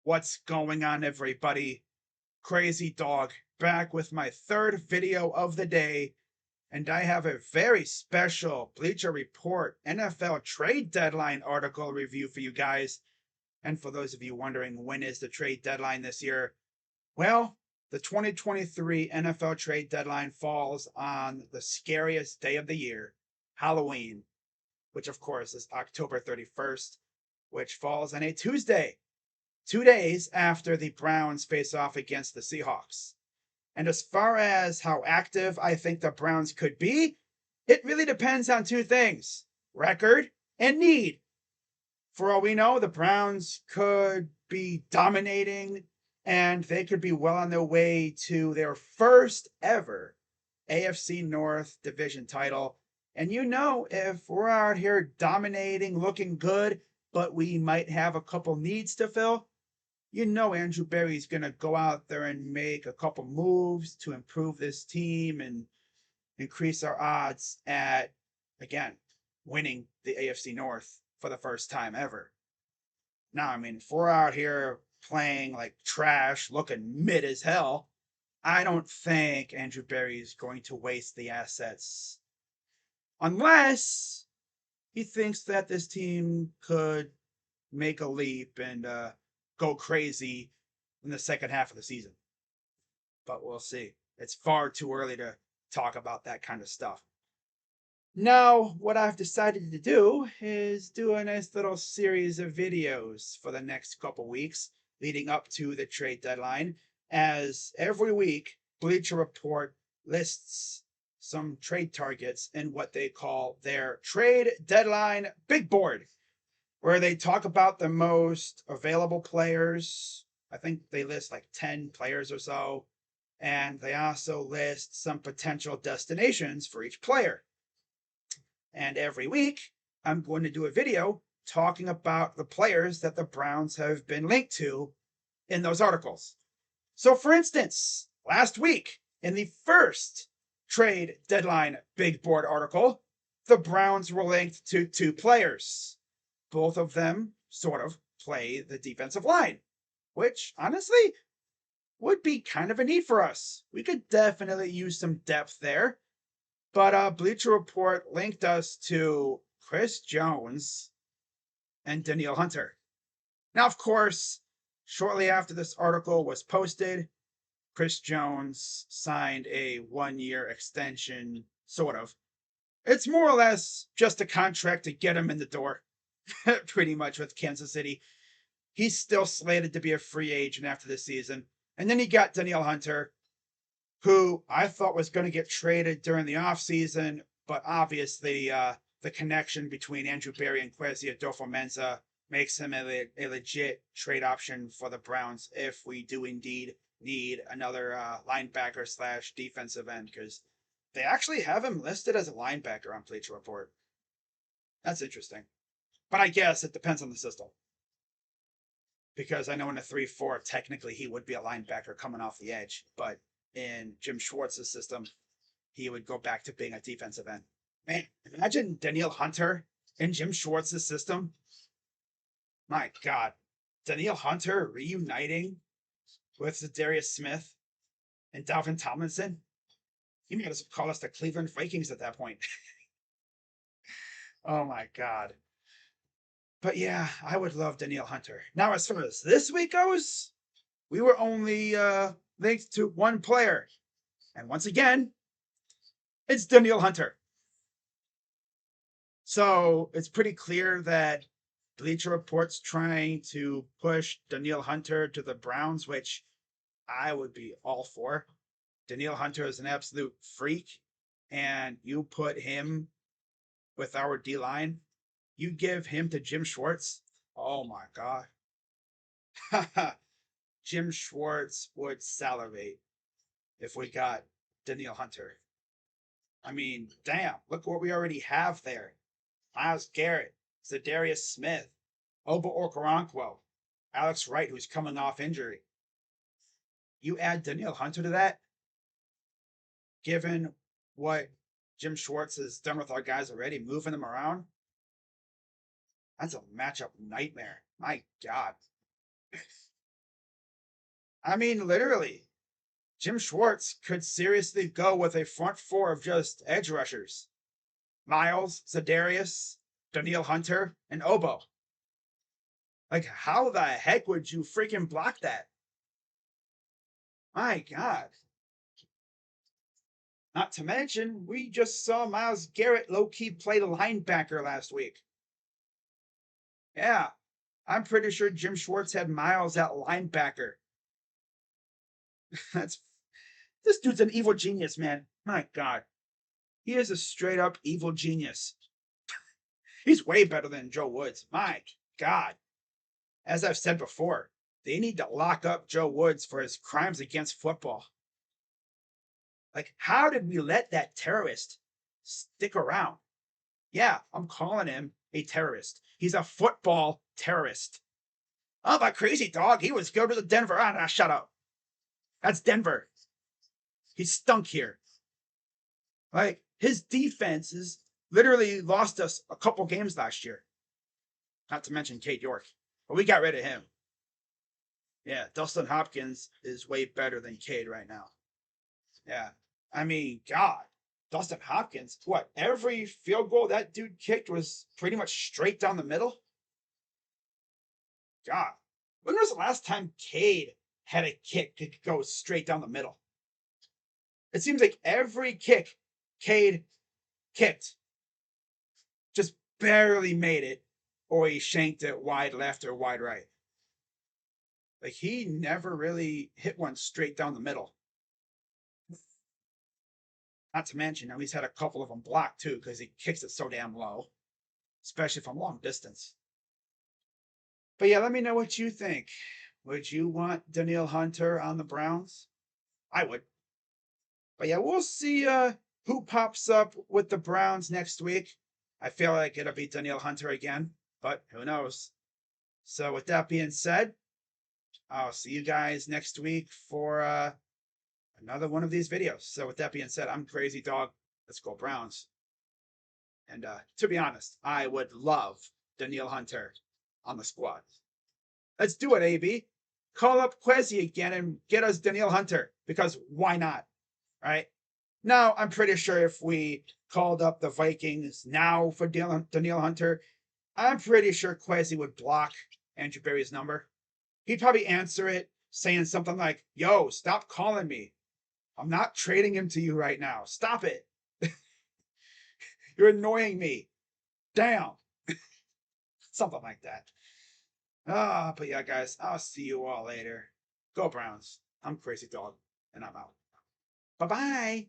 What's going on, everybody? Crazy Dog back with my third video of the day, and I have a very special Bleacher Report NFL trade deadline article review for you guys. And for those of you wondering when is the trade deadline this year, well, the 2023 NFL trade deadline falls on the scariest day of the year, Halloween, which of course is October 31st, which falls on a Tuesday. 2 days after the Browns face off against the Seahawks. And as far as how active I think the Browns could be, it really depends on two things: record and need. For all we know, the Browns could be dominating and they could be well on their way to their first ever AFC North division title. And if we're out here dominating, looking good, but we might have a couple needs to fill, Andrew Berry's going to go out there and make a couple moves to improve this team and increase our odds at, again, winning the AFC North for the first time ever. Now, if we're out here playing like trash, looking mid as hell, I don't think Andrew Berry is going to waste the assets unless he thinks that this team could make a leap and go crazy in the second half of the season. But we'll see. It's far too early to talk about that kind of stuff. Now, what I've decided to do is do a nice little series of videos for the next couple weeks leading up to the trade deadline, as every week Bleacher Report lists some trade targets in what they call their trade deadline big board, where they talk about the most available players. I think they list like 10 players or so. And they also list some potential destinations for each player. And every week, I'm going to do a video talking about the players that the Browns have been linked to in those articles. So, for instance, last week, in the first trade deadline big board article, the Browns were linked to two players. Both of them sort of play the defensive line, which honestly would be kind of a need for us. We could definitely use some depth there. But Bleacher Report linked us to Chris Jones and Danielle Hunter. Now, of course, shortly after this article was posted, Chris Jones signed a 1-year extension, sort of. It's more or less just a contract to get him in the door. Pretty much with Kansas City. He's still slated to be a free agent after this season. And then you got Danielle Hunter, who I thought was going to get traded during the offseason, but obviously the connection between Andrew Berry and Kwesi Adolfo-Mensah makes him a legit trade option for the Browns if we do indeed need another linebacker / defensive end, because they actually have him listed as a linebacker on Bleacher Report. That's interesting. But I guess it depends on the system. Because I know in a 3-4, technically he would be a linebacker coming off the edge. But in Jim Schwartz's system, he would go back to being a defensive end. Man, imagine Danielle Hunter in Jim Schwartz's system. My God. Danielle Hunter reuniting with Zadarius Smith and Dalvin Tomlinson. You might as well call us the Cleveland Vikings at that point. Oh my God. But yeah, I would love Danielle Hunter. Now, as far as this week goes, we were only linked to one player. And once again, it's Danielle Hunter. So it's pretty clear that Bleacher Report's trying to push Danielle Hunter to the Browns, which I would be all for. Danielle Hunter is an absolute freak, and you put him with our D-line, you give him to Jim Schwartz. Oh my God. Jim Schwartz would salivate if we got Danielle Hunter. I mean, damn, look what we already have there. Myles Garrett, Zadarius Smith, Oba Okoronkwo, Alex Wright, who's coming off injury. You add Danielle Hunter to that, given what Jim Schwartz has done with our guys already, moving them around. That's a matchup nightmare. My God. I mean, literally, Jim Schwartz could seriously go with a front four of just edge rushers. Miles, Za'Darius, Danielle Hunter, and Obo. Like, how the heck would you freaking block that? My God. Not to mention, we just saw Myles Garrett low-key play the linebacker last week. Yeah, I'm pretty sure Jim Schwartz had Miles at linebacker. That's This dude's an evil genius, man. My God. He is a straight up evil genius. He's way better than Joe Woods. My God. As I've said before, they need to lock up Joe Woods for his crimes against football. Like, how did we let that terrorist stick around? Yeah, I'm calling him a terrorist. He's a football terrorist. Oh, that crazy dog. He was go to the Denver. Ah, shut up. That's Denver. He stunk here. Like, his defenses literally lost us a couple games last year. Not to mention Kate York. But we got rid of him. Yeah, Dustin Hopkins is way better than Cade right now. Yeah. I mean, God. Dustin Hopkins, what? Every field goal that dude kicked was pretty much straight down the middle? God. When was the last time Cade had a kick that could go straight down the middle? It seems like every kick Cade kicked just barely made it, or he shanked it wide left or wide right. Like, he never really hit one straight down the middle. Not to mention, now he's had a couple of them blocked too because he kicks it so damn low, especially from long distance. But yeah, let me know what you think. Would you want Danielle Hunter on the Browns? I would. But yeah, we'll see who pops up with the Browns next week. I feel like it'll be Danielle Hunter again, but who knows? So with that being said, I'll see you guys next week for another one of these videos. So with that being said, I'm Crazy Dog. Let's go Browns. And to be honest, I would love Danielle Hunter on the squad. Let's do it, AB. Call up Quezzy again and get us Danielle Hunter, because why not? Right? Now, I'm pretty sure if we called up the Vikings now for Danielle Hunter, I'm pretty sure Quezzy would block Andrew Berry's number. He'd probably answer it saying something like, yo, stop calling me. I'm not trading him to you right now. Stop it. You're annoying me. Damn. Something like that. But yeah, guys, I'll see you all later. Go Browns. I'm Crazy Dog, and I'm out. Bye-bye.